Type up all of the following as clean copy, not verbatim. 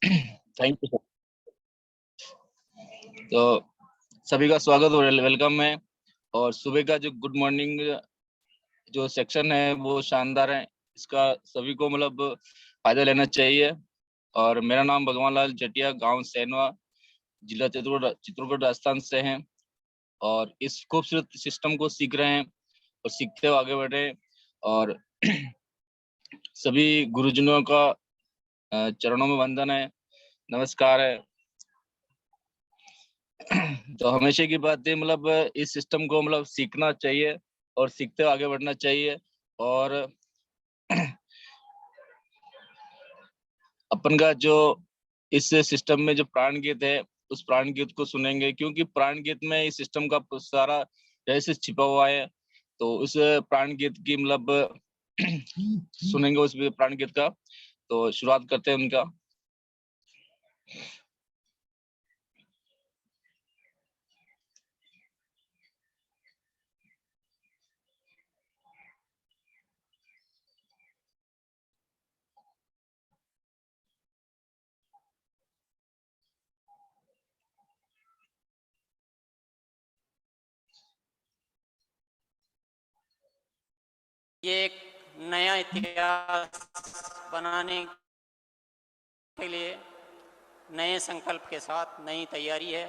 Thank you sir. तो सभी का स्वागत और वेलकम है। और सुबह का जो गुड मॉर्निंग जो सेक्शन है वो शानदार है। इसका सभी को मतलब फायदा लेना चाहिए। और मेरा नाम भगवान लाल जटिया, गांव सैनवा, जिला चित्रकूट राजस्थान से है। और इस खूबसूरत सिस्टम को सीख रहे हैं और सीखते हुए आगे बढ़ रहे हैं। और सभी गुरुजनों का चरणों में वंदन है, नमस्कार है। तो हमेशा की बात है, मतलब इस सिस्टम को मतलब सीखना चाहिए और सीखते हुए आगे बढ़ना चाहिए। और अपन का जो इस सिस्टम में जो प्राण गीत है, उस प्राण गीत को सुनेंगे, क्योंकि प्राण गीत में इस सिस्टम का सारा रहस्य छिपा हुआ है। तो उस प्राण गीत की मतलब सुनेंगे उस प्राण गीत का। तो शुरुआत करते हैं उनका। ये एक नया इतिहास बनाने के लिए नए संकल्प के साथ नई तैयारी है।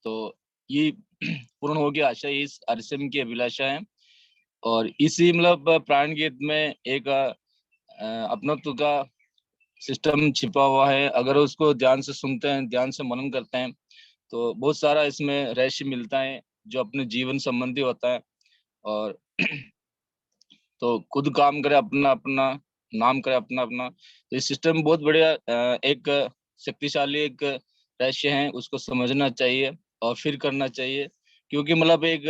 तो ये पूर्ण हो गया आशा, इस अरिसम की अभिलाषा है। और इसी मतलब प्राण गीत में एक अपनत्व का सिस्टम छिपा हुआ है। अगर उसको ध्यान से सुनते हैं, ध्यान से मनन करते हैं, तो बहुत सारा इसमें रहस्य मिलता है जो अपने जीवन संबंधी होता है। और तो खुद काम करे, अपना अपना नाम करे, अपना अपना। तो इस सिस्टम बहुत बढ़िया एक शक्तिशाली एक रहस्य है, उसको समझना चाहिए और फिर करना चाहिए। क्योंकि मतलब एक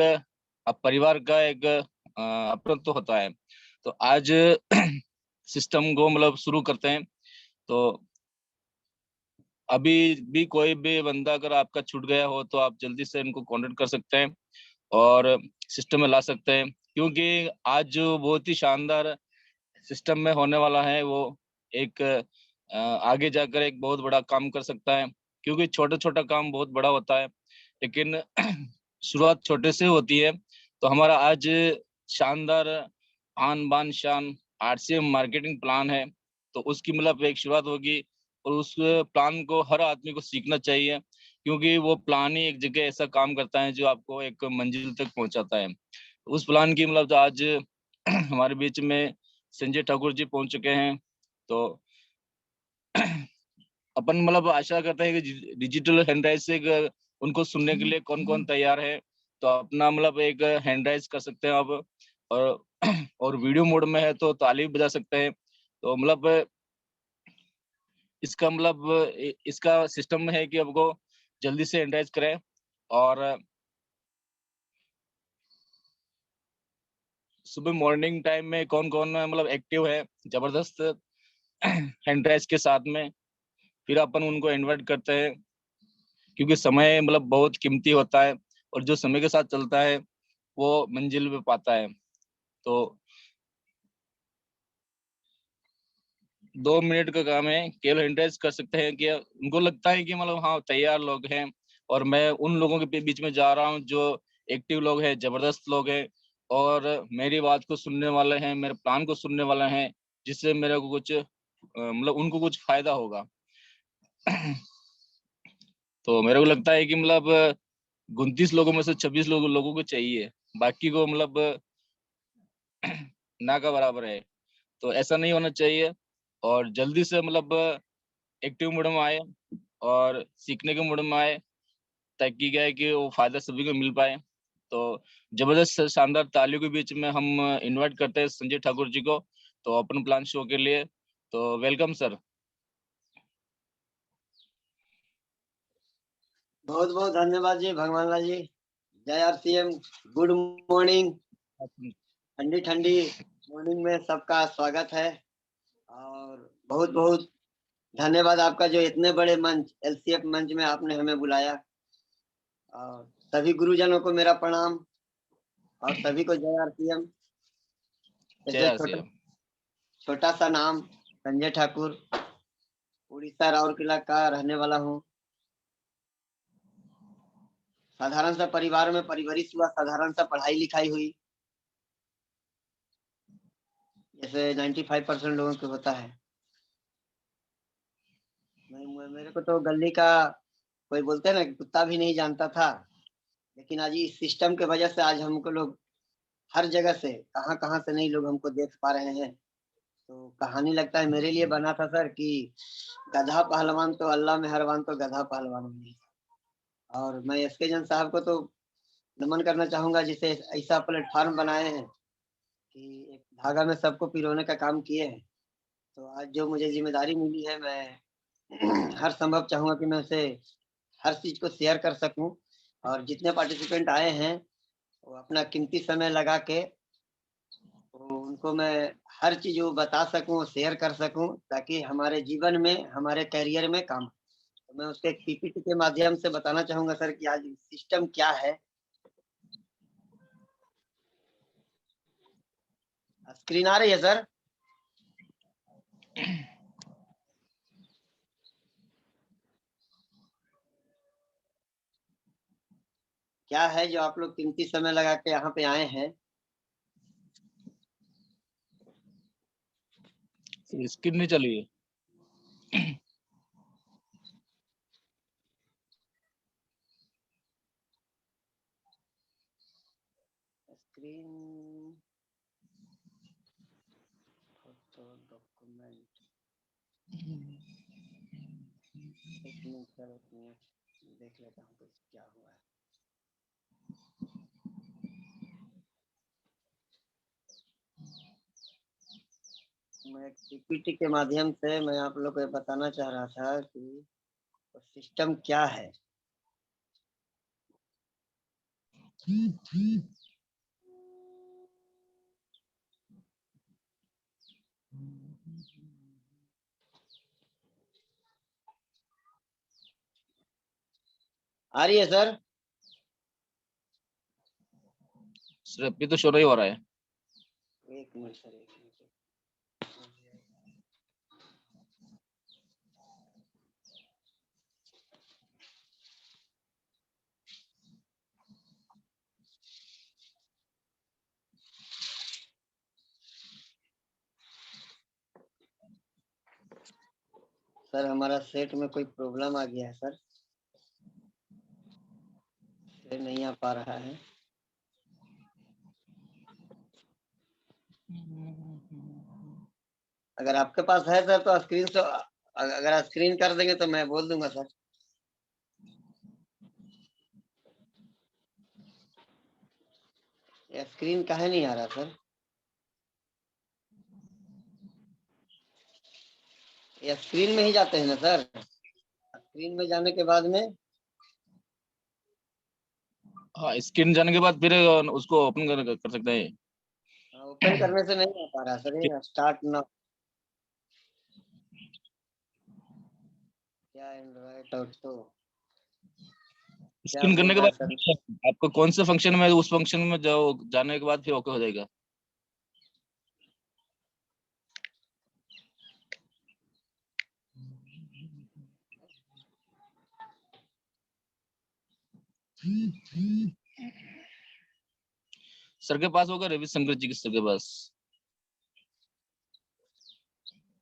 परिवार का एक अपनत्व तो होता है। तो आज सिस्टम को मतलब शुरू करते हैं। तो अभी भी कोई भी बंदा अगर आपका छूट गया हो तो आप जल्दी से इनको कांटेक्ट कर सकते हैं और सिस्टम में ला सकते हैं। क्योंकि आज जो बहुत ही शानदार सिस्टम में होने वाला है, वो एक आगे जाकर एक बहुत बड़ा काम कर सकता है। क्योंकि छोटा छोटा काम बहुत बड़ा होता है, लेकिन शुरुआत छोटे से होती है। तो हमारा आज शानदार आन बान शान आरसीएम मार्केटिंग प्लान है। तो उसकी मतलब एक शुरुआत होगी और उस प्लान को हर आदमी को सीखना चाहिए, क्योंकि वो प्लान ही एक जगह ऐसा काम करता है जो आपको एक मंजिल तक पहुंचाता है। उस प्लान की मतलब आज हमारे बीच में संजय ठाकुर जी पहुंच चुके हैं। तो अपन मतलब आशा करते हैं कि डिजिटल हैंडराइज से उनको सुनने के लिए कौन कौन तैयार है, तो अपना मतलब एक हैंडराइज कर सकते हैं अब। और और वीडियो मोड में है तो ताली बजा सकते हैं। तो मतलब इसका मतलब इसका सिस्टम है कि आपको जल्दी से हैंडराइज करें। और सुबह मॉर्निंग टाइम में कौन कौन मतलब एक्टिव है जबरदस्त हैंडराइज के साथ में, फिर अपन उनको इनवाइट करते हैं, क्योंकि समय मतलब बहुत कीमती होता है और जो समय के साथ चलता है वो मंजिल पे पाता है। तो 2 मिनट का काम है, केवल एंकरेज कर सकते हैं कि उनको लगता है कि मतलब हाँ तैयार लोग हैं और मैं उन लोगों के बीच में जा रहा हूँ जो एक्टिव लोग हैं, जबरदस्त लोग हैं और मेरी बात को सुनने वाले हैं, मेरे प्लान को सुनने वाले हैं, जिससे मेरे को कुछ मतलब उनको कुछ फायदा होगा। तो मेरे को लगता है कि मतलब 29 लोगों में से 26 लोगों को चाहिए, बाकी को मतलब ना का बराबर है। तो ऐसा नहीं होना चाहिए और जल्दी से मतलब एक्टिव मोड में आए और सीखने के मोड में आए, ताकि क्या है कि वो फायदा सभी को मिल पाए। तो जबरदस्त शानदार तालियों के बीच में हम इनवाइट करते हैं संजय ठाकुर जी को, तो अपन प्लान शो के लिए। तो वेलकम सर। बहुत बहुत धन्यवाद जी भगवान लाल जी। जय आरसीएम। Good morning. ठंडी ठंडी मॉर्निंग में सबका स्वागत है और बहुत बहुत धन्यवाद आपका जो इतने बड़े मंच एलसीएफ मंच में आपने हमें बुलाया। और सभी गुरुजनों को मेरा प्रणाम और सभी को जय आरसीएम। जय जैसे छोटा आरसीएम। छोटा सा नाम संजय ठाकुर, उड़ीसा राउरकेला का रहने वाला हूँ। साधारण सा परिवार में परवरिश हुआ, साधारण सा पढ़ाई लिखाई हुई, जैसे 95% लोगों को होता है। मेरे को तो गली का कोई बोलते हैं ना कि कुत्ता भी नहीं जानता था, लेकिन आज इस सिस्टम के वजह से आज हमको लोग हर जगह से कहाँ कहाँ से नहीं लोग हमको देख पा रहे हैं। तो कहानी लगता है मेरे लिए बना था सर कि गधा पहलवान तो अल्लाह मेहरबान, तो गधा पहलवान नहीं। और मैं एस के जन साहब को तो नमन करना चाहूंगा जिसे ऐसा प्लेटफॉर्म बनाए हैं कि एक धागा में सबको पिरोने का काम किए हैं। तो आज जो मुझे जिम्मेदारी मिली है, मैं हर संभव चाहूंगा कि मैं उसे हर चीज को शेयर कर सकूं। और जितने पार्टिसिपेंट आए हैं वो अपना कीमती समय लगा के तो उनको मैं हर चीज वो बता सकूं, शेयर कर सकूं, ताकि हमारे जीवन में हमारे करियर में काम। तो मैं उसके एक पीपीटी के माध्यम से बताना चाहूंगा सर कि आज सिस्टम क्या है। स्क्रीन आ रही है सर? क्या है जो आप लोग कीमती समय लगा के यहाँ पे आए हैं? स्क्रीन नहीं चली है। Screen photo document. एक मिनट सर, एक मिनट देख लेता हूँ कुछ क्या हुआ है। मैं पीपीटी के माध्यम से मैं आप लोग को बताना चाह रहा था कि सिस्टम क्या है। आ रही है सर? सर अभी तो शो नहीं हो रहा है। एक मिनट सर, एक मिनट। सर हमारा सेट में कोई प्रॉब्लम आ गया है सर, सेट नहीं आ पा रहा है। अगर आपके पास है सर तो स्क्रीन से अगर स्क्रीन कर देंगे तो मैं बोल दूंगा सर। ये स्क्रीन काहे नहीं आ रहा सर? ये स्क्रीन में ही जाते हैं ना सर? स्क्रीन में जाने के बाद में हाँ, स्क्रीन जाने के बाद फिर उसको ओपन कर सकते हैं। ओपन करने से नहीं आ पा रहा सर, ये स्टार्ट ना क्या एंड्रॉइड ऑटो क्या स्क्रीन बोल करने के रहा है बाद सर? आपको कौन से फंक्शन में, उस फंक्शन में जाओ, जाने के बाद फिर ओके हो जाएगा। सर के पास होगा, रविशंकर जी के सर के पास।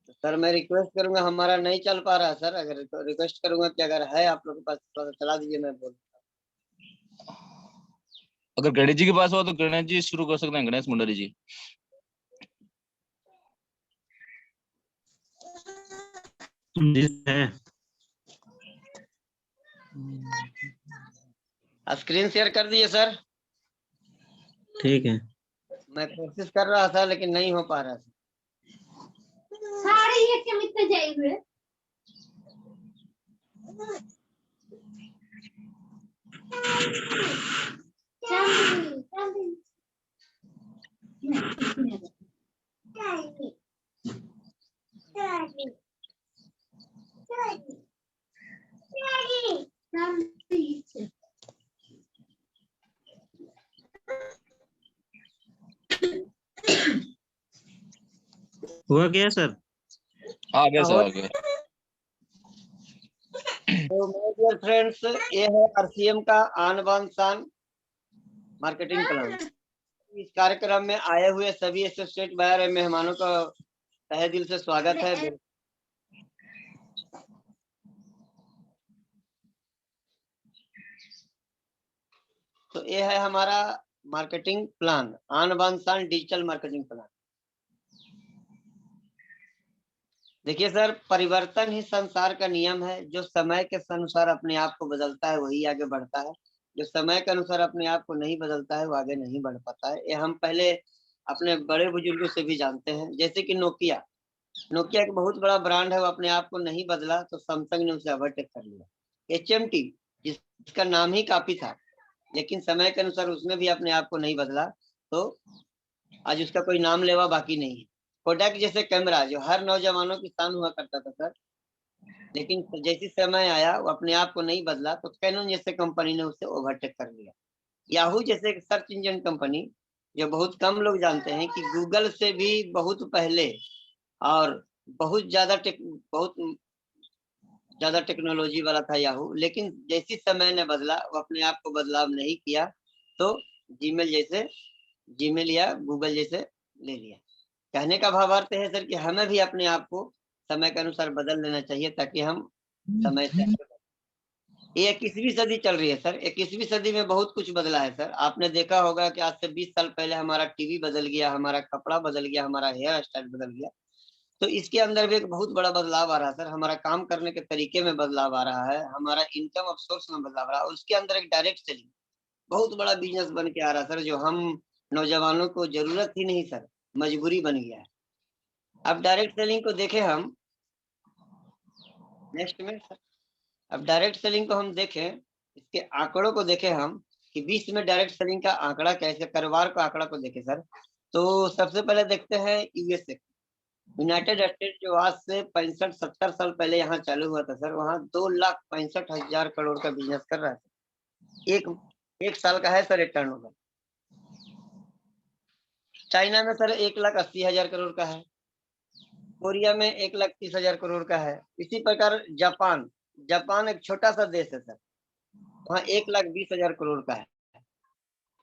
सर मैं रिक्वेस्ट करूंगा, हमारा नहीं चल पा रहा सर, अगर रिक्वेस्ट करूंगा कि अगर है आप लोग के पास थोड़ा सा चला दीजिए, मैं बोल। अगर गणेश जी के पास हो तो गणेश जी शुरू कर सकते हैं, गणेश मुंडारी जी। जी है। स्क्रीन शेयर कर दिए सर। ठीक है। मैं कोशिश कर रहा था लेकिन नहीं हो पा रहा था। सारे ये क्या मित्र जाएंगे? हुआ क्या सर? आ गया सर, आ गया। तो माय डियर फ्रेंड्स, ये है आरसीएम का आन बान शान मार्केटिंग प्लान। इस कार्यक्रम में आए हुए सभी एसोसिएट बायर मेहमानों का तहे दिल से स्वागत है। तो ये है हमारा मार्केटिंग प्लान, आन बान शान डिजिटल मार्केटिंग प्लान। देखिए सर, परिवर्तन ही संसार का नियम है। जो समय के अनुसार अपने आप को बदलता है वही आगे बढ़ता है, जो समय के अनुसार अपने आप को नहीं बदलता है वो आगे नहीं बढ़ पाता है। ये हम पहले अपने बड़े बुजुर्गों से भी जानते हैं। जैसे कि नोकिया एक बहुत बड़ा ब्रांड है, वो अपने आप को नहीं बदला तो सैमसंग ने उसे ओवरटेक कर लिया। HMT जिसका नाम ही काफी था लेकिन समय के अनुसार उसने भी अपने आप को नहीं बदला तो आज उसका कोई नाम लेवा बाकी नहीं है। कोडक जैसे कैमरा जो हर नौजवानों की शान हुआ करता था सर, लेकिन जैसे समय आया वो अपने आप को नहीं बदला तो कैनन जैसे कंपनी ने उसे ओवरटेक कर लिया। याहू जैसे एक सर्च इंजन कंपनी जो बहुत कम लोग जानते हैं कि गूगल से भी बहुत पहले और बहुत ज्यादा टेक्नोलॉजी वाला था याहू, लेकिन जैसी समय ने बदला वो अपने आप को बदलाव नहीं किया तो जीमेल या गूगल जैसे ले लिया। कहने का भावार्थ है सर कि हमें भी अपने आप को समय के अनुसार बदल लेना चाहिए ताकि हम समय से आगे बढ़ें। ये 21वीं सदी चल रही है सर, 21वीं सदी में बहुत कुछ बदला है सर। आपने देखा होगा कि आज से 20 साल पहले हमारा टीवी बदल गया, हमारा कपड़ा बदल गया, हमारा हेयर स्टाइल बदल गया। तो इसके अंदर भी एक बहुत बड़ा बदलाव आ रहा है सर। हमारा काम करने के तरीके में बदलाव आ रहा है, हमारा इनकम ऑफ सोर्स में बदलाव आ रहा है, और उसके अंदर एक डायरेक्ट सेलिंग बहुत बड़ा बिजनेस बन के आ रहा है सर, जो हम नौजवानों को जरूरत ही नहीं सर, मजबूरी बन गया है। अब डायरेक्ट सेलिंग को देखें हम नेक्स्ट में सर, अब डायरेक्ट सेलिंग को हम देखें, इसके आंकड़ों को देखें हम कि 20 में डायरेक्ट सेलिंग का आंकड़ा कैसे, कारोबार का आंकड़ा को देखें सर। तो सबसे पहले देखते हैं यूएसए, यूनाइटेड स्टेट, जो आज से 65-70 साल पहले यहाँ चालू हुआ था सर, वहाँ 2,65,000 करोड़ का बिजनेस कर रहा है। एक साल का है सर एक टर्नओवर। चाइना में सर 1,80,000 करोड़ का है, कोरिया में 1,30,000 करोड़ का है। इसी प्रकार जापान एक छोटा सा देश है सर, वहाँ 1,20,000 करोड़ का है।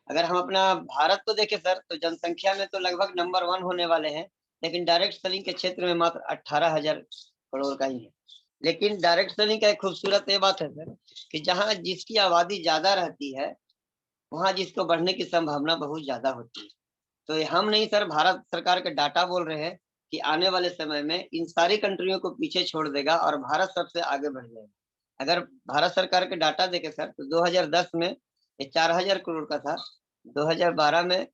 अगर हम अपना भारत को देखें सर तो जनसंख्या में तो लगभग नंबर 1 होने वाले हैं, लेकिन डायरेक्ट सेलिंग के क्षेत्र में मात्र 18,000 करोड़ का ही है। लेकिन डायरेक्ट सेलिंग का एक खूबसूरत ये बात है सर कि जहाँ जिसकी आबादी ज्यादा रहती है वहाँ जिसको बढ़ने की संभावना बहुत ज्यादा होती है। तो ये हम नहीं सर, भारत सरकार के डाटा बोल रहे हैं कि आने वाले समय में इन सारी कंट्रियों को पीछे छोड़ देगा और भारत सबसे आगे बढ़ जाएगा। अगर भारत सरकार के डाटा देखे सर तो 2010 में ये 4000 करोड़ का था, 2012 में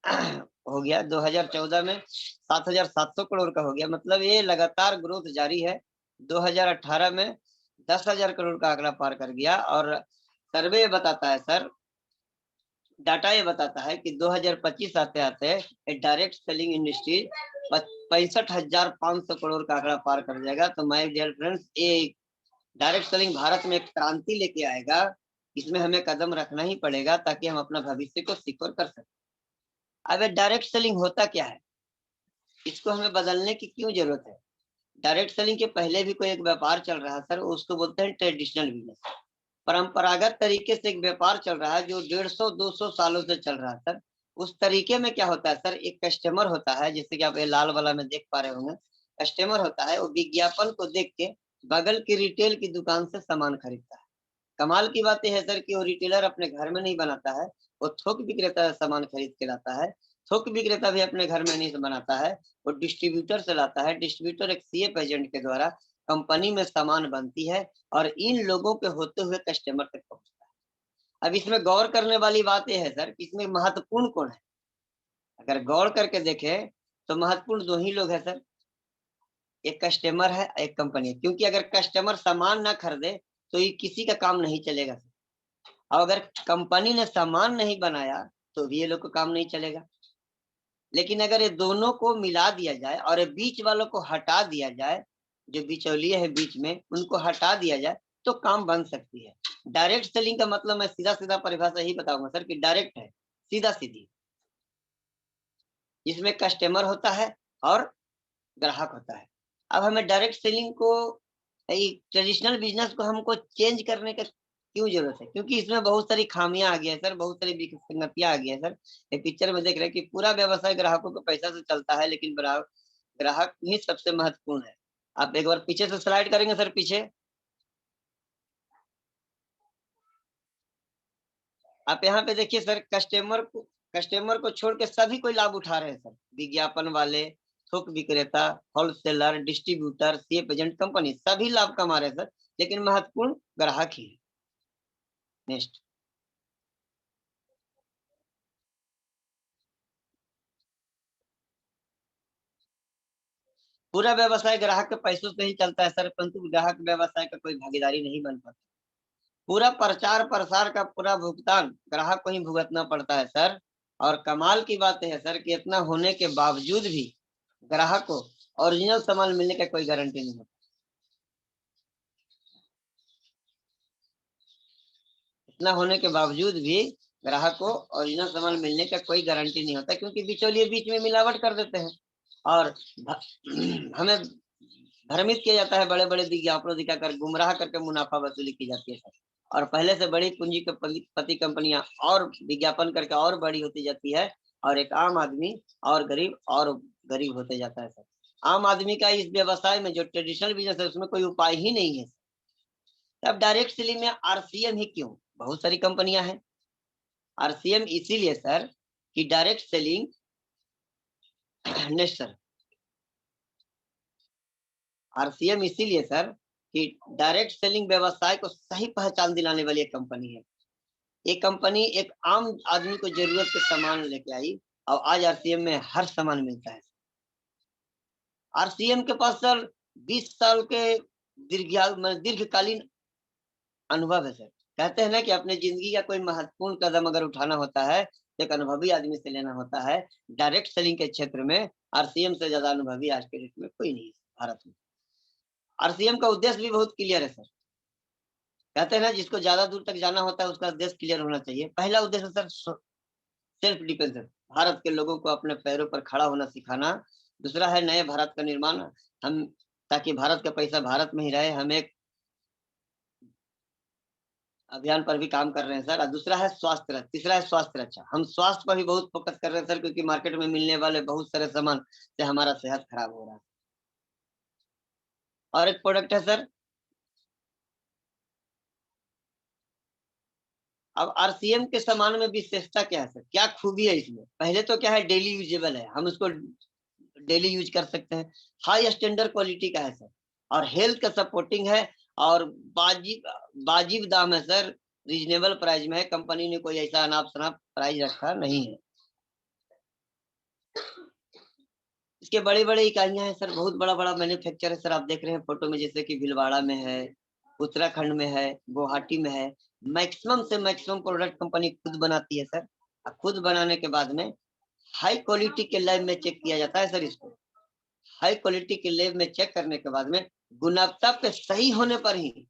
हो गया, 2014 में 7700 करोड़ का हो गया। मतलब ये लगातार ग्रोथ जारी है। 2018 में 10,000 करोड़ का आंकड़ा पार कर गया। और सर्वे ये बताता है सर, डाटा ये बताता है कि 2025 आते आते डायरेक्ट सेलिंग इंडस्ट्री 65,500 करोड़ का आंकड़ा पार कर जाएगा। तो माय डियर फ्रेंड्स, ये डायरेक्ट सेलिंग भारत में एक क्रांति लेके आएगा। इसमें हमें कदम रखना ही पड़ेगा ताकि हम अपना भविष्य को सिक्योर कर सकें। अब डायरेक्ट सेलिंग होता क्या है, इसको हमें बदलने की क्यों जरूरत है? डायरेक्ट सेलिंग के पहले भी कोई एक व्यापार चल रहा है सर, उसको बोलते हैं ट्रेडिशनल बिजनेस। परंपरागत तरीके से एक व्यापार चल रहा है जो 150-200 सालों से चल रहा है सर। उस तरीके में क्या होता है सर, एक कस्टमर होता है, जैसे कि आप ये लाल वाला में देख पा रहे होंगे, कस्टमर होता है, वो विज्ञापन को देख के बगल की रिटेल की दुकान से सामान खरीदता है। कमाल की बात यह है सर कि वो रिटेलर अपने घर में नहीं बनाता है, वो थोक विक्रेता से सामान खरीद के लाता है। थोक विक्रेता भी अपने घर में नहीं बनाता है, वो डिस्ट्रीब्यूटर से लाता है। डिस्ट्रीब्यूटर एक सीएफ एजेंट के द्वारा कंपनी में सामान बनती है और इन लोगों के होते हुए कस्टमर तक पहुंचता है। अब इसमें गौर करने वाली बात यह है सर कि इसमें महत्वपूर्ण कौन है? अगर गौर करके देखें तो महत्वपूर्ण दो ही लोग हैं सर, एक कस्टमर है, एक कंपनी है। क्योंकि अगर कस्टमर सामान ना खरीदे तो ये किसी का काम नहीं चलेगा। और अगर कंपनी ने सामान नहीं बनाया तो भी ये लोग का काम नहीं चलेगा। लेकिन अगर ये दोनों को मिला दिया जाए और ये बीच वालों को हटा दिया जाए, जो बिचौलिए है बीच में, उनको हटा दिया जाए तो काम बन सकती है। डायरेक्ट सेलिंग का मतलब मैं सीधा सीधा परिभाषा यही बताऊंगा सर कि डायरेक्ट है, सीधा सीधी, इसमें कस्टमर होता है और ग्राहक होता है। अब हमें डायरेक्ट सेलिंग को, ट्रेडिशनल बिजनेस को हमको चेंज करने का क्यों जरूरत है? क्योंकि इसमें बहुत सारी खामियां आ गई है सर, बहुत सारी विसंगतियां आ गई है सर। एक पिक्चर में देख रहे हैं कि पूरा व्यवसाय ग्राहकों को पैसा से चलता है, लेकिन ग्राहक ही सबसे महत्वपूर्ण है। आप एक बार पीछे से स्लाइड करेंगे सर, पीछे आप यहाँ पे देखिए सर, कस्टमर को छोड़ के सभी कोई लाभ उठा रहे हैं सर। विज्ञापन वाले, थोक विक्रेता, wholesaler, distributor, CF agent, company, सभी लाभ कमा रहे हैं सर, लेकिन महत्वपूर्ण ग्राहक ही है। नेक्स्ट, पूरा व्यवसाय ग्राहक के पैसों से ही चलता है सर, परंतु ग्राहक व्यवसाय का कोई भागीदारी नहीं बन पाता। पूरा प्रचार प्रसार का पूरा भुगतान ग्राहक को ही भुगतना पड़ता है सर। और कमाल की बात है सर कि इतना होने के बावजूद भी ग्राहक को ओरिजिनल सामान मिलने का कोई गारंटी नहीं होता। इतना होने के बावजूद भी ग्राहक को ओरिजिनल सामान मिलने का कोई गारंटी नहीं होता, क्योंकि बिचौलिए बीच में मिलावट कर देते हैं और हमें भ्रमित किया जाता है, बड़े बड़े विज्ञापनों दिखाकर गुमराह करके मुनाफा वसूली की जाती है। और पहले से बड़ी पूंजी पति कंपनियां और विज्ञापन करके और बड़ी होती जाती है, और एक आम आदमी और गरीब होते जाता है सर। आम आदमी का इस व्यवसाय में, जो ट्रेडिशनल बिजनेस है, उसमें कोई उपाय ही नहीं है। अब डायरेक्ट सेलिंग में आरसीएम ही क्यों? बहुत सारी कंपनियां हैं। आरसीएम इसीलिए सर कि direct selling next sir, RCM इसीलिए सर कि डायरेक्ट सेलिंग व्यवसाय को सही पहचान दिलाने वाली एक कंपनी है। एक कंपनी एक आम आदमी को जरूरत के सामान लेके आई और आज आरसीएम में हर सामान मिलता है। आरसीएम के पास सर 20 साल के दीर्घकालीन अनुभव है सर। कहते हैं ना कि अपने जिंदगी का कोई महत्वपूर्ण कदम अगर उठाना होता है तो एक अनुभवी आदमी से लेना होता है। डायरेक्ट सेलिंग के क्षेत्र में आरसीएम से ज्यादा अनुभवी आज के डेट में कोई नहीं है भारत में। आरसीएम का उद्देश्य भी बहुत क्लियर है सर। कहते हैं ना, जिसको ज्यादा दूर तक जाना होता है उसका उद्देश्य क्लियर होना चाहिए। पहला उद्देश्य सर सेल्फ डिफेंस, भारत के लोगों को अपने पैरों पर खड़ा होना सिखाना। दूसरा है नए भारत का निर्माण, हम ताकि भारत का पैसा भारत में ही रहे। हम एक अभियान पर भी काम कर रहे हैं सर। और दूसरा है स्वास्थ्य, तीसरा है स्वास्थ्य रक्षा। हम स्वास्थ्य पर भी बहुत फोकस कर रहे हैं सर, क्योंकि मार्केट में मिलने वाले बहुत सारे सामान से हमारा सेहत खराब हो रहा है। और एक प्रोडक्ट है सर, अब आरसीएम के सामान में विशेषता क्या है सर, क्या खूबी है इसमें? पहले तो क्या है, डेली यूजेबल है, हम उसको डेली यूज कर सकते हैं, हाई स्टैंडर्ड क्वालिटी का है सर, और हेल्थ का सपोर्टिंग है, और बाजिब बाजिब दाम है सर, रीजनेबल प्राइस में है, कंपनी ने कोई ऐसा अनाप शनाप प्राइस रखा नहीं है। इसके बड़े बड़े इकाइयां हैं सर, बहुत बड़ा बड़ा मैन्युफैक्चर है सर, आप देख रहे हैं फोटो में, जैसे कि भीलवाड़ा में है, उत्तराखंड में है, गुवाहाटी में है। मैक्सिमम से मैक्सिमम प्रोडक्ट कंपनी खुद बनाती है सर, और खुद बनाने के बाद में हाई क्वालिटी के लैब में चेक किया जाता है सर इसको। हाई क्वालिटी के लैब में चेक करने के बाद में गुणवत्ता पे सही होने पर ही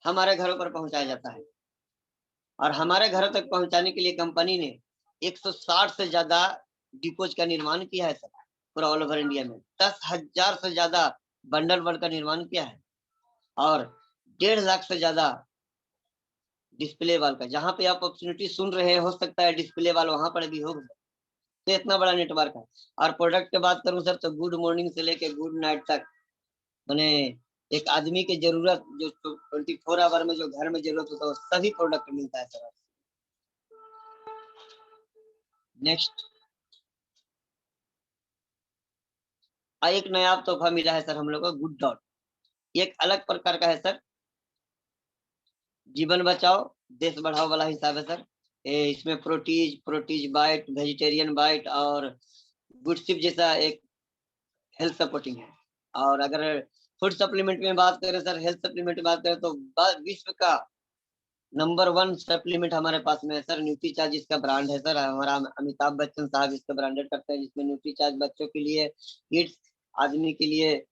हमारे घरों पर पहुंचाया जाता है। और हमारे घरों तक पहुंचाने के लिए कंपनी ने 160 से ज्यादा डिपोज का निर्माण किया है सर, पूरा ऑल ओवर इंडिया में 10,000 से ज्यादा बंडल वर्ड का निर्माण किया है, और 1.5 लाख से ज्यादा डिस्प्ले वाल का, जहां पे आप अपॉर्चुनिटी सुन रहे हैं, हो सकता है डिस्प्ले वाल वहां पर भी होगा। तो इतना बड़ा नेटवर्क है। और प्रोडक्ट की बात करूं सर, तो गुड मॉर्निंग से लेके गुड नाइट तक, मैंने एक आदमी की जरूरत जो 24 आवर में जो घर में जरूरत होता है, सभी प्रोडक्ट मिलता है सर। नेक्स्ट, एक नया तोहफा मिला है सर हम लोग को, गुड डॉट, एक अलग प्रकार का है सर, जीवन बचाओ देश बढ़ाओ वाला हिसाब है सर। इसमें proteins proteins bite, vegetarian bite और गुड सिप जैसा एक हेल्थ सपोर्टिंग है। और अगर फूड सप्लीमेंट में बात करें सर, हेल्थ सप्लीमेंट में बात करें, तो विश्व का नंबर 1 सप्लीमेंट हमारे पास में है सर, न्यूट्रीचार्ज इसका ब्रांड है सर, हमारा अमिताभ बच्चन साहब इसका ब्रांडेड करते हैं, जिसमें न्यूट्रीचार्ज बच्चों के लिए, किड्स, आदमी के लिए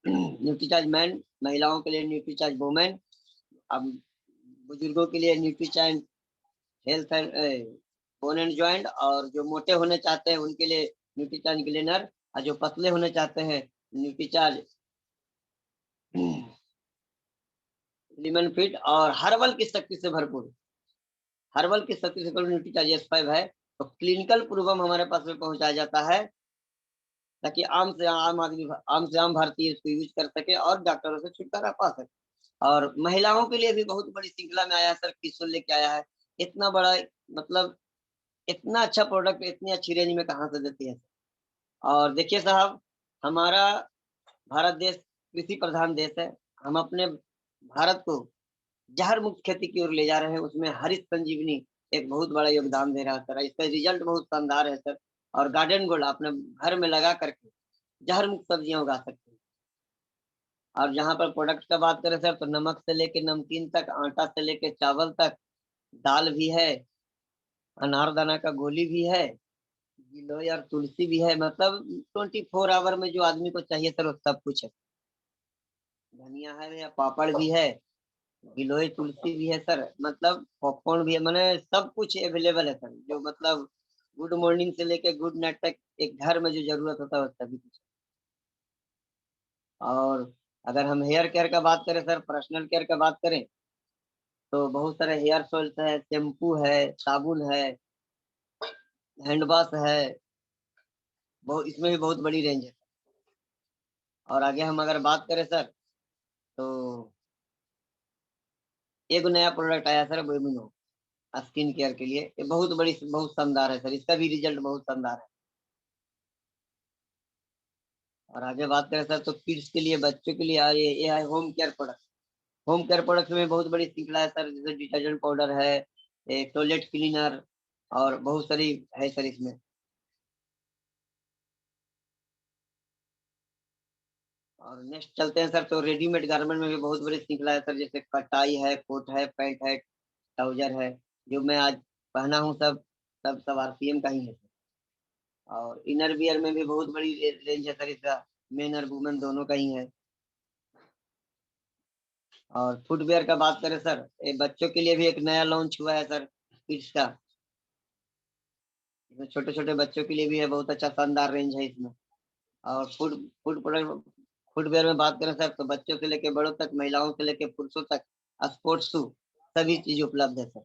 न्यूट्रीचार्ज मैन, महिलाओं के लिए न्यूट्रीचार्ज वुमेन, अब बुजुर्गों के लिए Nutricharge health and bone and joint, और जो मोटे होने चाहते हैं उनके लिए न्यूट्रीचार्ज ग्लेनर, और जो पतले होने चाहते हैं न्यूट्रीचार्ज लिमन फिट, और हर्बल की शक्ति से भरपूर, हर्बल की शक्ति से भरपूर न्यूट्रीचार्ज S5 है। तो क्लिनिकल प्रूवम हमारे पास में पहुंचाया जाता है, ताकि आम से आम आदमी, आम से आम भारतीय इसको यूज कर सके और डॉक्टरों से छुटकारा पा सके। और महिलाओं के लिए भी बहुत बड़ी श्रृंखला में आया है सर, किशोर लेके आया है, इतना बड़ा, मतलब इतना अच्छा प्रोडक्ट इतनी अच्छी रेंज में कहाँ से देती है। और देखिए साहब, हमारा भारत देश कृषि प्रधान देश है, हम अपने भारत को जहर मुक्त खेती की ओर ले जा रहे हैं, उसमें हरित संजीवनी एक बहुत बड़ा योगदान दे रहा है सर, इसका रिजल्ट बहुत शानदार है सर। और गार्डन गोल्ड अपने घर में लगा करके जहर मुक्त सब्जियां उगा सकते हैं। और जहाँ पर प्रोडक्ट का बात करें सर, तो नमक से लेके नमकीन तक, आटा से लेके चावल तक, दाल भी है, अनारदाना का गोली भी है, गिलोय और तुलसी भी है, मतलब 24 आवर में जो आदमी को चाहिए सर वो सब कुछ है। धनिया है या पापड़ भी है, गिलोय तुलसी भी है सर, मतलब पॉपकॉर्न भी है, मैंने सब कुछ अवेलेबल है सर, जो मतलब गुड मॉर्निंग से लेके गुड नाइट तक एक घर में जो जरूरत होता है वो सभी कुछ। और अगर हम हेयर केयर का बात करें सर, पर्सनल केयर का बात करें, तो बहुत सारे हेयर सोल्स है, शैम्पू है, साबुन है, हैंड वॉश है, बहुत, इसमें भी बहुत बड़ी रेंज है। और आगे हम अगर बात करें सर, तो एक नया प्रोडक्ट आया सर, बेमिनो, स्किन केयर के लिए, ये बहुत बड़ी, बहुत शानदार है सर, इसका भी रिजल्ट बहुत शानदार है। और आगे बात करें सर, तो किड्स के लिए, बच्चों के लिए ये है home care product. Home care product में बहुत बड़ी श्रृंखला है सर, जैसे डिटर्जेंट पाउडर है, एक टॉयलेट क्लीनर, और बहुत सारी है सर इसमें। और नेक्स्ट चलते हैं सर, तो रेडीमेड गारमेंट में भी बहुत बड़ी श्रृंखला है सर, जैसे कटाई है, कोट है, पैंट है, ट्राउजर है, जो मैं आज पहना हूँ, सब आरपीएम का ही है सर। और इनर वियर में भी बहुत बड़ी रेंज है सर इसका, मेन और वुमेन दोनों का ही है। और फुटवेयर का बात करें सर, ये बच्चों के लिए भी एक नया लॉन्च हुआ है सर, किड्स का, इसमें छोटे छोटे बच्चों के लिए भी है, बहुत अच्छा शानदार रेंज है इसमें। और फूड फूड प्रोडक्ट, फुटवेयर में बात करें सर, तो बच्चों से लेके बड़ों तक, महिलाओं से लेके पुरुषों तक, स्पोर्ट्स शू, सभी चीज उपलब्ध है सर।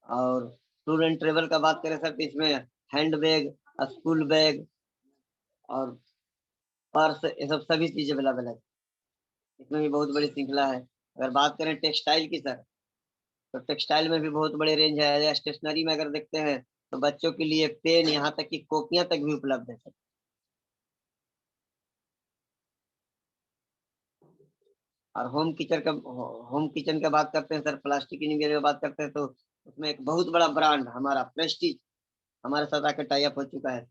और टूर एंड ट्रेवल का बात करें सर, तो इसमें हैंड बैग, स्कूल बैग, और ये सब सभी चीजें अवेलेबल है। इसमें भी बहुत बड़ी श्रृंखला है। अगर बात करें टेक्सटाइल की सर, तो टेक्सटाइल में भी बहुत बड़े रेंज है। स्टेशनरी में अगर देखते हैं तो बच्चों के लिए पेन, यहाँ तक कि कॉपियां तक भी उपलब्ध है सर। और होम किचन का बात करते हैं सर, प्लास्टिक इनवेयर की बात करते हैं तो उसमें एक बहुत बड़ा ब्रांड हमारा प्रेस्टीज हमारे साथ आकर टाई अप हो चुका है।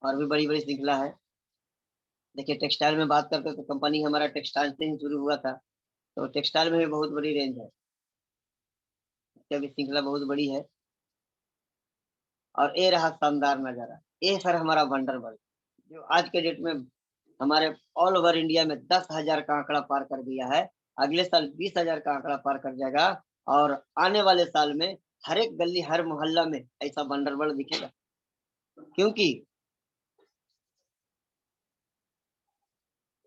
और भी बड़ी बड़ी श्रृंखला है। देखिए टेक्सटाइल में बात करते हैं तो कंपनी हमारा टेक्सटाइल से ही शुरू हुआ था, तो टेक्सटाइल में भी बहुत बड़ी रेंज है। इसकी भी श्रृंखला बहुत बड़ी है। और ये रहा शानदार नजारा, ये सर हमारा वंडरवर्ल्ड, जो आज के डेट में हमारे ऑल ओवर इंडिया में 10,000 का आंकड़ा पार कर दिया है। अगले साल 20,000 का आंकड़ा पार कर जाएगा। और आने वाले साल में हर एक गली हर मोहल्ला में ऐसा वंडरवर्ल्ड दिखेगा, क्योंकि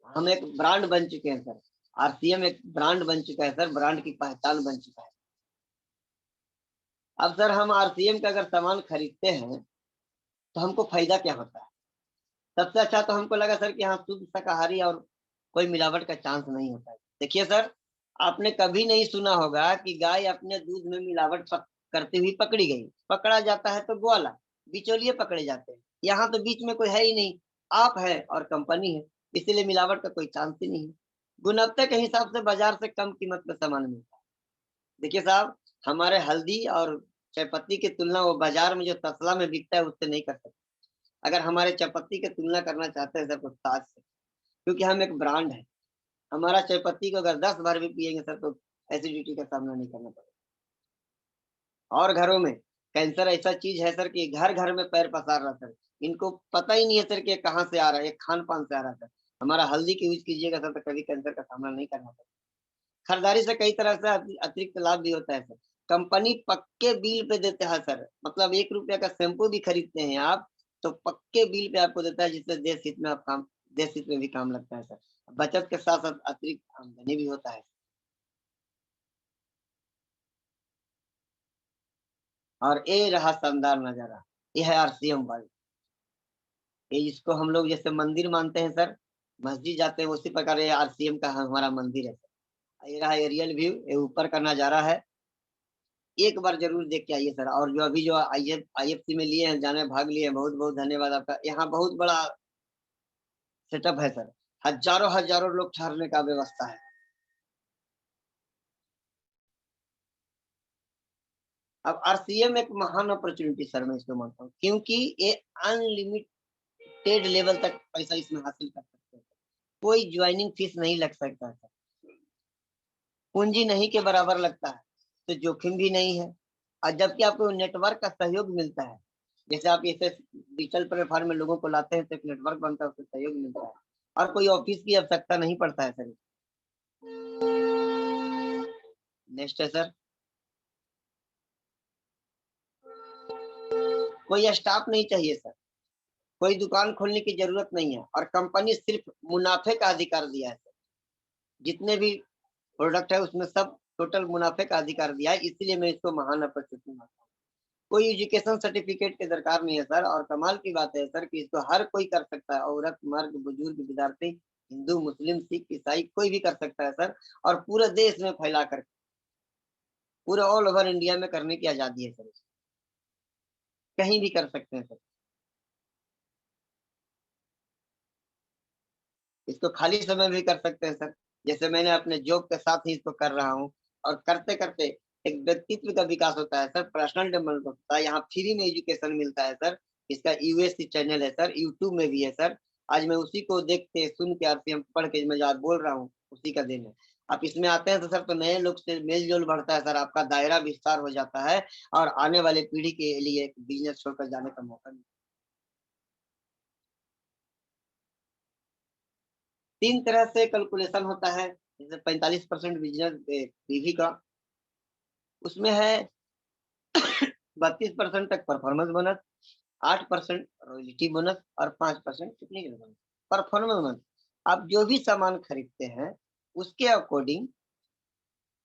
हम एक ब्रांड बन चुके हैं सर। आरसीएम एक ब्रांड बन चुका है सर, ब्रांड की पहचान बन चुका है। अब सर हम आरसीएम का अगर सामान खरीदते हैं तो हमको फायदा क्या होता है? सबसे अच्छा तो हमको लगा सर कि हाँ शुद्ध शाकाहारी और कोई मिलावट का चांस नहीं होता है। देखिए सर, आपने कभी नहीं सुना होगा कि गाय अपने दूध में मिलावट करती हुई पकड़ी गई। पकड़ा जाता है तो ग्वाला, बिचौलिए पकड़े जाते हैं। यहाँ तो बीच में कोई है ही नहीं, आप है और कंपनी है, इसीलिए मिलावट का कोई चांस ही नहीं है। गुणवत्ता के हिसाब से बाजार से कम कीमत में सामान मिलता है। देखिए साहब, हमारे हल्दी और चायपत्ती की तुलना वो बाजार में जो तसला में बिकता है उससे नहीं कर सकते। अगर हमारे चायपत्ती की तुलना करना चाहते हैं सर तो ताज से, क्योंकि हम एक ब्रांड है। हमारा चायपत्ती को अगर 10 बार भी पिएंगे सर तो एसिडिटी का सामना नहीं करना पड़ेगा। और घरों में कैंसर ऐसा चीज है सर कि घर घर में पैर पसार रहा सर, इनको पता ही नहीं है सर कि कहाँ से आ रहा है, ये खान पान से आ रहा है सर। हमारा हल्दी की यूज कीजिएगा सर तो कभी कैंसर का सामना नहीं करना पड़ेगा। खरीदारी से कई तरह से अतिरिक्त लाभ भी होता है सर। कंपनी पक्के बिल पे देते हैं सर, मतलब 1 रुपया का शैम्पू भी खरीदते हैं आप तो पक्के बिल पे आपको देता है, जिससे देश हित में भी काम लगता है सर। बचत के साथ साथ अतिरिक्त आमदनी भी होता है। और ये रहा शानदार नजारा, ये है आरसीएम वर्ल्ड। ये जिसको हम लोग जैसे मंदिर मानते हैं सर, मस्जिद जाते हैं, उसी प्रकार ये आरसीएम का हमारा मंदिर है सर। ये रहा एरियल व्यू, ये ऊपर का नजारा है। एक बार जरूर देख के आइए सर। और जो अभी जो आईएफसी में लिए हैं, जाने भाग लिए हैं, बहुत बहुत धन्यवाद आपका। यहाँ बहुत बड़ा सेटअप है सर, हजारों हजारों लोग ठहरने का व्यवस्था है। अब आरसीएम एक महान अपॉर्चुनिटी सर, मैं इसको मानता हूँ, क्योंकि ये अनलिमिटेड लेवल तक पैसा इसमें हासिल कर सकते हैं। कोई ज्वाइनिंग फीस नहीं लग सकता है, पूंजी नहीं के बराबर लगता है, तो जोखिम भी नहीं है। और जबकि आपको नेटवर्क का सहयोग मिलता है, जैसे आप इसे डिजिटल प्लेटफॉर्म में लोगों को लाते हैं तो एक नेटवर्क बनता है, उससे सहयोग मिलता है। और कोई ऑफिस की आवश्यकता नहीं पड़ता है सर। नेक्स्ट है सर, कोई स्टाफ नहीं चाहिए सर, कोई दुकान खोलने की जरूरत नहीं है, और कंपनी सिर्फ मुनाफे का अधिकार दिया है सर। जितने भी प्रोडक्ट है उसमें सब टोटल मुनाफे का अधिकार दिया है, इसीलिए मैं इसको महान अपॉर्चुनिटी मानता हूँ। कोई एजुकेशन सर्टिफिकेट की दरकार नहीं है सर। और कमाल की बात है सर कि इसको हर कोई कर सकता है, औरत मर्द बुजुर्ग विद्यार्थी हिंदू मुस्लिम सिख ईसाई कोई भी कर सकता है सर। और पूरे देश में फैला कर, पूरे ऑल ओवर इंडिया में करने की आजादी है सर, कहीं भी कर सकते हैं सर। इसको खाली समय भी कर सकते हैं सर, जैसे मैंने अपने जॉब के साथ ही इसको कर रहा हूँ। और करते करते एक व्यक्तित्व का विकास होता है सर, पर्सनल डेवलपमेंट होता है। यहाँ फ्री में एजुकेशन मिलता है सर। इसका यूएससी चैनल है सर, यूट्यूब में भी है सर। आज मैं उसी को देख के सुन के आरसीएम पढ़ के मैं जो आज बोल रहा हूँ, उसी का दिन है। आप इसमें आते हैं तो सर तो नए लोग से मेल जोल बढ़ता है सर, आपका दायरा विस्तार हो जाता है, और आने वाले पीढ़ी के लिए एक बिजनेस छोड़कर जाने का मौका मिलता है। 3 तरह से कैलकुलेशन होता है, जैसे 45% बिजनेस पीवी का, उसमें है 32% तक परफॉर्मेंस बोनस, 8% रॉयल्टी बोनस और 5% टेक्निकल बोनस। परफॉर्मेंस बोनस आप जो भी सामान खरीदते हैं उसके अकॉर्डिंग,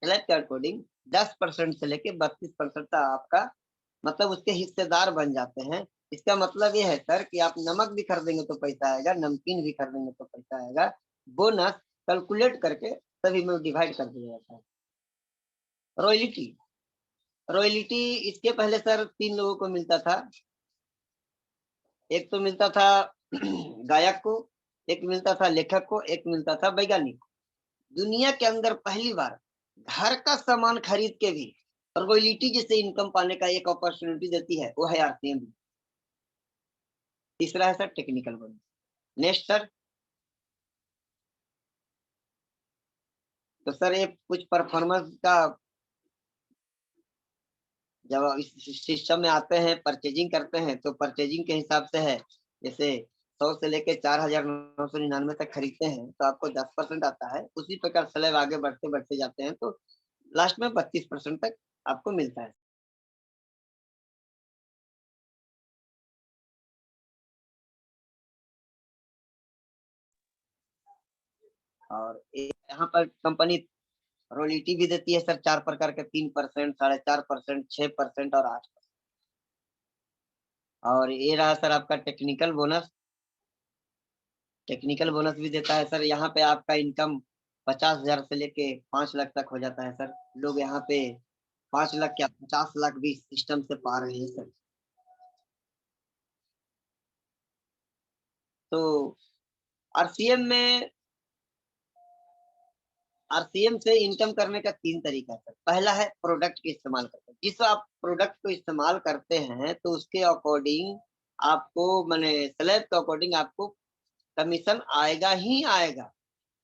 स्लैब के अकॉर्डिंग 10% से लेके 32% तक आपका, मतलब उसके हिस्सेदार बन जाते हैं। इसका मतलब ये है सर कि आप नमक भी खरीदेंगे तो पैसा आएगा, नमकीन भी खरीदेंगे तो पैसा आएगा। बोनस कैलकुलेट करके सभी में डिवाइड कर दिया जाता है। रॉयल्टी, रॉयल्टी इसके पहले सर 3 लोगों को मिलता था। एक तो मिलता था गायक को, एक मिलता था लेखक को, एक मिलता था वैज्ञानिक को। दुनिया के अंदर पहली बार घर का सामान खरीद के भी रॉयल्टी जैसे इनकम पाने का एक अपॉर्चुनिटी देती है, वो है आरसीएम। तीसरा है sir technical bonus. Next sir, तो सर ये कुछ परफॉर्मेंस का, जब इस सिस्टम में आते हैं परचेजिंग करते हैं तो परचेजिंग के हिसाब से है। जैसे 100 से लेके 4,999 तक खरीदते हैं तो आपको 10% आता है। उसी प्रकार स्लैब आगे बढ़ते बढ़ते जाते हैं तो लास्ट में 32% तक आपको मिलता है। और यहाँ पर कंपनी रॉयल्टी भी देती है सर 4 प्रकार के, 3%, 4.5%, 6% और 8%। और ये रहा सर आपका टेक्निकल बोनस। टेक्निकल बोनस भी देता है सर। यहाँ पे आपका इनकम 50,000 से लेके 5 लाख तक हो जाता है सर। लोग यहाँ पे 5 लाख क्या 50 लाख भी सिस्टम से पा रहे हैं सर। तो आरसीएम में, आरसीएम से इनकम करने का 3 तरीका है सर। पहला है प्रोडक्ट के इस्तेमाल करके। जिस आप प्रोडक्ट को इस्तेमाल करते हैं तो उसके अकॉर्डिंग आपको माने स्लैब के अकॉर्डिंग आपको कमीशन आएगा ही आएगा।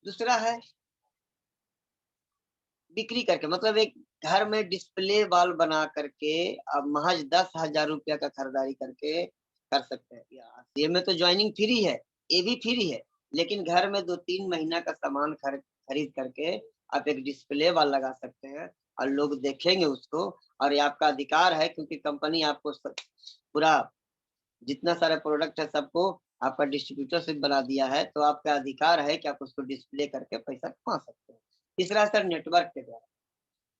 दूसरा है बिक्री करके, मतलब एक घर में डिस्प्ले वॉल बना करके आप महज 10,000 रुपया का खरीदारी करके कर सकते हैं। ये में तो ज्वाइनिंग फ्री है, ये भी फ्री है, लेकिन घर में 2-3 महीना का सामान खरीद करके आप एक डिस्प्ले वॉल लगा सकते हैं और लोग देखेंगे उसको। और ये आपका अधिकार है क्योंकि कंपनी आपको पूरा जितना सारे प्रोडक्ट है सबको आपका डिस्ट्रीब्यूटरशिप बना दिया है, तो आपका अधिकार है कि आप उसको डिस्प्ले करके पैसा कमा सकते हैं। तीसरा सर नेटवर्क के द्वारा,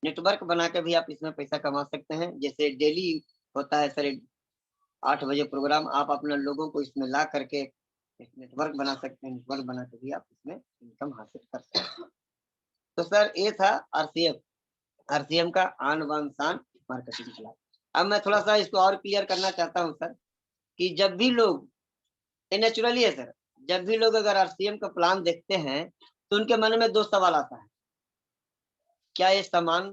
नेटवर्क बना के भी आप इसमें पैसा कमा सकते हैं। जैसे डेली होता है सर 8 बजे प्रोग्राम, आप अपने लोगों को इसमें ला करके एक नेटवर्क बना सकते हैं। नेटवर्क बना के भी आप इसमें इनकम हासिल कर सकते हैं। तो सर ये था आरसीएम, आरसीएम का आन बान शान मार्केटिंग प्लान। अब मैं थोड़ा सा इसको और क्लियर करना चाहता हूँ सर कि जब भी लोग, ये नेचुरली है सर, जब भी लोग अगर आरसीएम का प्लान देखते हैं तो उनके मन में 2 सवाल आता है। क्या ये सामान